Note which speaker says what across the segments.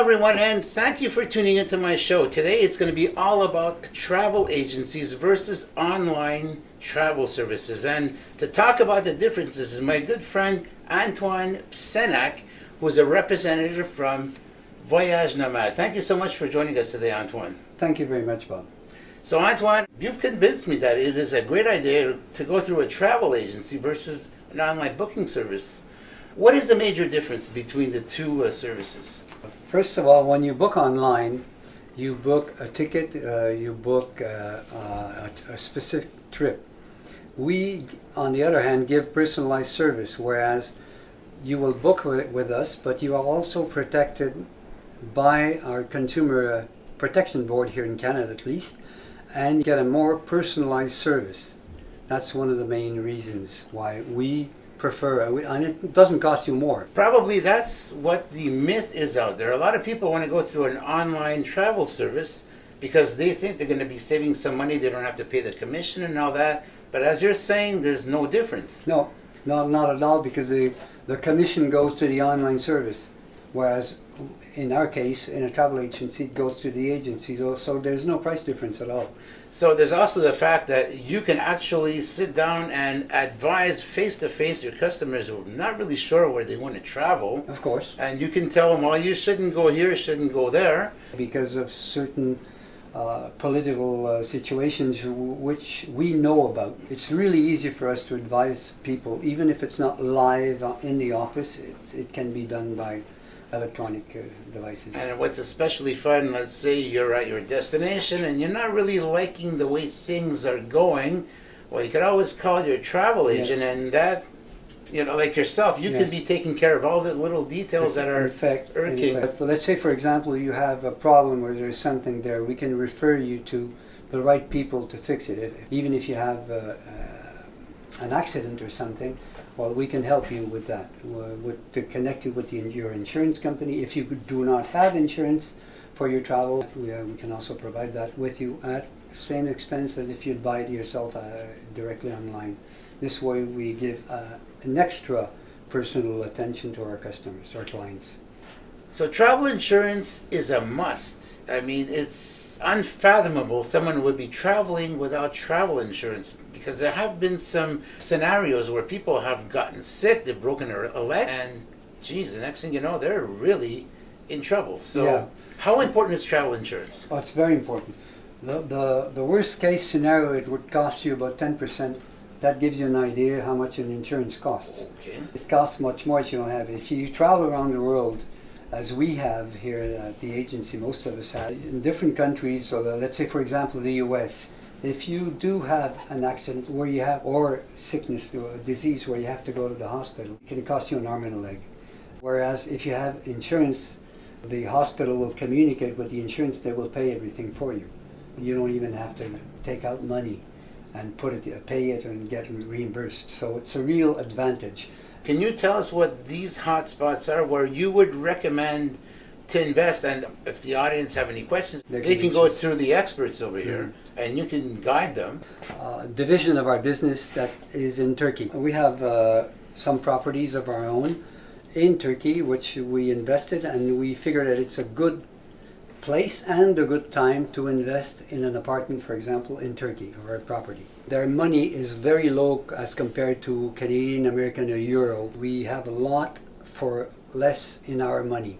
Speaker 1: everyone, and thank you for tuning into my show. Today it's going to be all about travel agencies versus online travel services. And to talk about the differences is my good friend Antoine Senac, who is a representative from Voyages Nomades. Thank you so much for joining us today, Antoine.
Speaker 2: Thank you very much, Bob.
Speaker 1: So, Antoine, you've convinced me that it is a great idea to go through a travel agency versus an online booking service. What is the major difference between the two services?
Speaker 2: First of all, when you book online, you book a ticket, you book a specific trip. We, on the other hand, give personalized service, whereas you will book with us, but you are also protected by our Consumer Protection Board here in Canada at least, and get a more personalized service. That's one of the main reasons why we prefer, and it doesn't cost you more.
Speaker 1: Probably that's what the myth is out there. A lot of people want to go through an online travel service because they think they're going to be saving some money. They don't have to pay the commission and all that. But as you're saying, there's no difference.
Speaker 2: No, not at all, because the commission goes to the online service, whereas in our case, in a travel agency, it goes to the agency. So there's no price difference at all.
Speaker 1: So there's also the fact that you can actually sit down and advise face-to-face your customers who are not really sure where they want to travel.
Speaker 2: Of course.
Speaker 1: And you can tell them, well, you shouldn't go here, you shouldn't go there.
Speaker 2: Because of certain political situations which we know about. It's really easy for us to advise people, even if it's not live in the office, it can be done by electronic devices.
Speaker 1: And what's especially fun, let's say you're at your destination and you're not really liking the way things are going, well, you could always call your travel agent. Yes. And that, you know, like yourself, you
Speaker 2: Yes.
Speaker 1: can be taking care of all the little details that are irking.
Speaker 2: In fact, let's say, for example, you have a problem where there's something there, we can refer you to the right people to fix it. Even if you have an accident or something, well, we can help you with that, to connect you with your insurance company. If you do not have insurance for your travel, we can also provide that with you at the same expense as if you'd buy it yourself directly online. This way we give an extra personal attention to our customers, our clients.
Speaker 1: So travel insurance is a must. I mean, it's unfathomable someone would be traveling without travel insurance, because there have been some scenarios where people have gotten sick, they've broken a leg, and geez, the next thing you know, they're really in trouble. So yeah. How important is travel insurance?
Speaker 2: Oh, it's very important. The worst case scenario, it would cost you about 10%. That gives you an idea how much an insurance costs.
Speaker 1: Okay.
Speaker 2: It costs much more if you don't have it. If you travel around the world, as we have here at the agency, most of us have, in different countries, so let's say, for example, the US, if you do have an accident where you have, or sickness or a disease where you have to go to the hospital, it can cost you an arm and a leg. Whereas if you have insurance, the hospital will communicate with the insurance, they will pay everything for you. You don't even have to take out money and pay it and get reimbursed. So it's a real advantage.
Speaker 1: Can you tell us what these hot spots are where you would recommend to invest? And if the audience have any questions, they can go through the experts over here and you can guide them.
Speaker 2: Division of our business that is in Turkey. We have some properties of our own in Turkey which we invested, and we figured that it's a good place and a good time to invest in an apartment, for example, in Turkey, or a property. Their money is very low as compared to Canadian, American, or Euro. We have a lot for less in our money.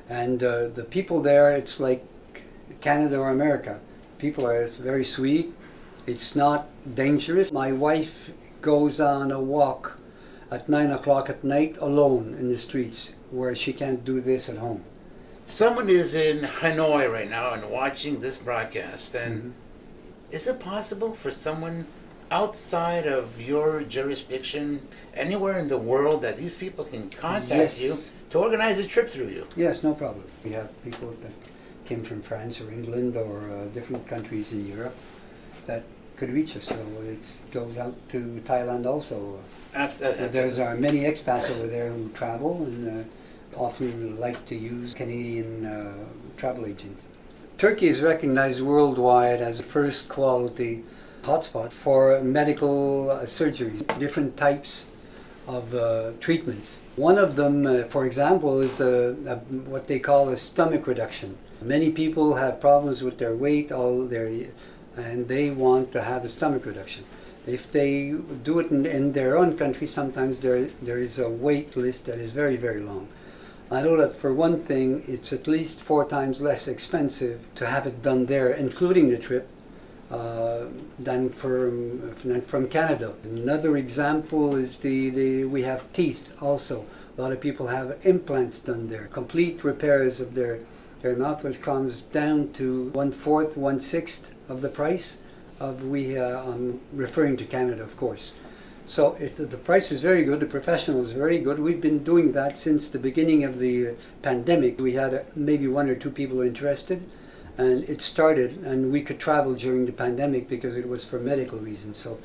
Speaker 2: And the people there, it's like Canada or America. People are very sweet. It's not dangerous. My wife goes on a walk at 9 o'clock at night alone in the streets, where she can't do this at home.
Speaker 1: Someone is in Hanoi right now and watching this broadcast, and is it possible for someone outside of your jurisdiction, anywhere in the world, that these people can contact you to organize a trip through you?
Speaker 2: Yes, no problem. We have people that came from France or England or different countries in Europe that could reach us. So it goes out to Thailand also. There's many expats over there who travel and often like to use Canadian travel agents. Turkey is recognized worldwide as a first quality hotspot for medical surgeries. Different types treatments. One of them, for example, is what they call a stomach reduction. Many people have problems with their weight, and they want to have a stomach reduction. If they do it in their own country, sometimes there is a wait list that is very, very long. I know that for one thing, it's at least 4 times less expensive to have it done there, including the trip, than from Canada. Another example is we have teeth also. A lot of people have implants done there. Complete repairs of their mouth, which comes down to 1/4, 1/6 of the price of I'm referring to Canada, of course. So if the price is very good, the professional is very good. We've been doing that since the beginning of the pandemic. We had maybe 1 or 2 people interested, and it started, and we could travel during the pandemic because it was for medical reasons. So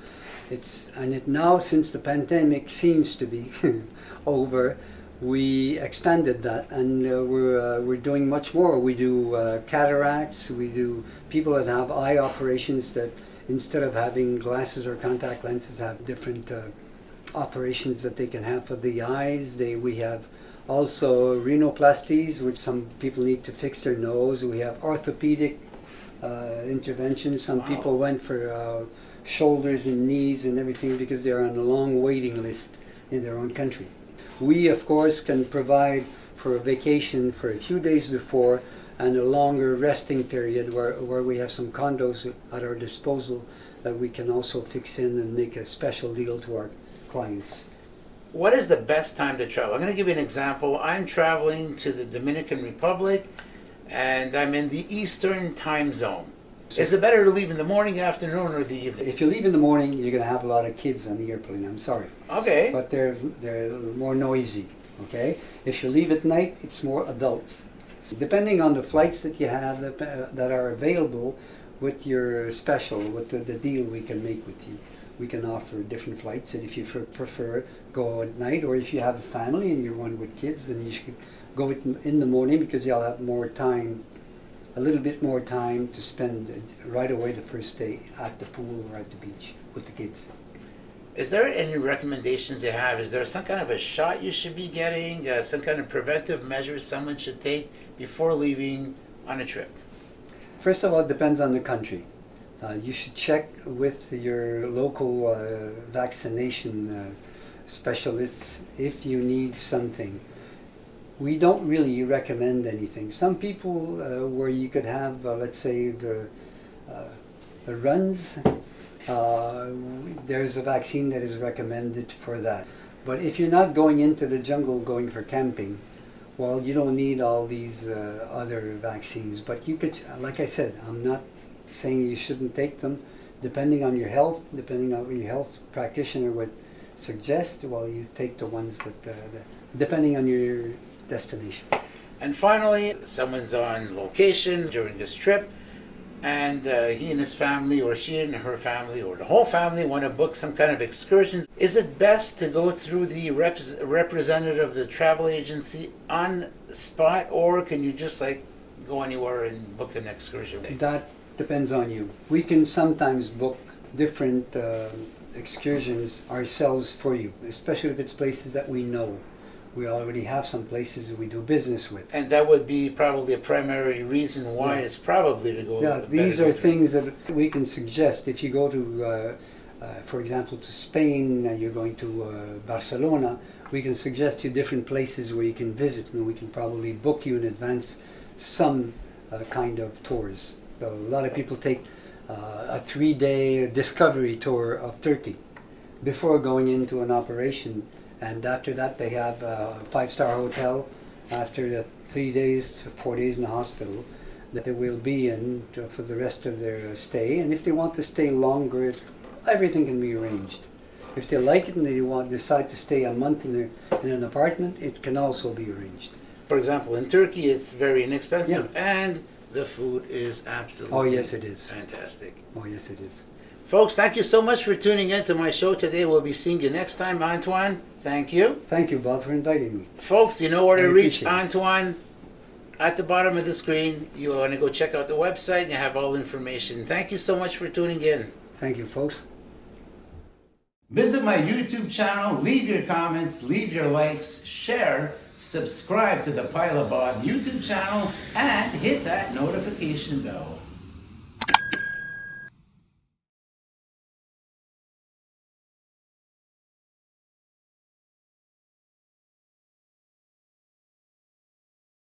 Speaker 2: now, since the pandemic seems to be over, we expanded that, and we're doing much more. We do cataracts. We do people that have eye operations that instead of having glasses or contact lenses have different operations that they can have for the eyes. We have also rhinoplasties, which some people need to fix their nose. We have orthopedic interventions. Some people went for shoulders and knees and everything because they're on a long waiting list in their own country. We, of course, can provide for a vacation for a few days before and a longer resting period where we have some condos at our disposal that we can also fix in and make a special deal to our clients.
Speaker 1: What is the best time to travel? I'm going to give you an example. I'm traveling to the Dominican Republic, and I'm in the Eastern time zone. Is it better to leave in the morning, afternoon, or the evening?
Speaker 2: If you leave in the morning, you're going to have a lot of kids on the airplane. I'm sorry.
Speaker 1: Okay.
Speaker 2: But they're more noisy. Okay. If you leave at night, it's more adults. So depending on the flights that you have that are available with your special, with the deal we can make with you, we can offer different flights. And if you prefer, go at night, or if you have a family and you're one with kids, then you should go in the morning because you'll have more time. A little bit more time to spend right away the first day at the pool or at the beach with the kids.
Speaker 1: Is there any recommendations you have? Is there some kind of a shot you should be getting, some kind of preventive measures someone should take before leaving on a trip?
Speaker 2: First of all, it depends on the country. You should check with your local vaccination specialists if you need something. We don't really recommend anything. Some people where you could have, let's say, the runs, there's a vaccine that is recommended for that. But if you're not going into the jungle going for camping, well, you don't need all these other vaccines. But you could, like I said, I'm not saying you shouldn't take them. Depending on your health, depending on what your health practitioner would suggest, well, you take the ones that, depending on your destination.
Speaker 1: And finally, someone's on location during this trip, and he and his family, or she and her family, or the whole family want to book some kind of excursion. Is it best to go through the representative of the travel agency on the spot, or can you just go anywhere and book an excursion?
Speaker 2: That depends on you. We can sometimes book different excursions ourselves for you, especially if it's places that we know. We already have some places that we do business with.
Speaker 1: And that would be probably a primary reason why it's probably to go.
Speaker 2: Yeah, these are things that we can suggest. If you go to, for example, to Spain, you're going to Barcelona, we can suggest you different places where you can visit, and we can probably book you in advance some kind of tours. So a lot of people take a 3-day discovery tour of Turkey before going into an operation. And after that, they have a 5-star hotel after the 3 days, 4 days in the hospital that they will be in for the rest of their stay. And if they want to stay longer, everything can be arranged. If they like it and they decide to stay a month in an apartment, it can also be arranged.
Speaker 1: For example, in Turkey, it's very inexpensive, and the food is absolutely fantastic.
Speaker 2: Oh, yes, it is.
Speaker 1: Folks, thank you so much for tuning in to my show today. We'll be seeing you next time. Antoine, thank you.
Speaker 2: Thank you, Bob, for inviting me.
Speaker 1: Folks, you know where to reach Antoine. At the bottom of the screen, you want to go check out the website and you have all the information. Thank you so much for tuning in.
Speaker 2: Thank you, folks.
Speaker 1: Visit my YouTube channel, leave your comments, leave your likes, share, subscribe to the Pile of Bob YouTube channel, and hit that notification bell.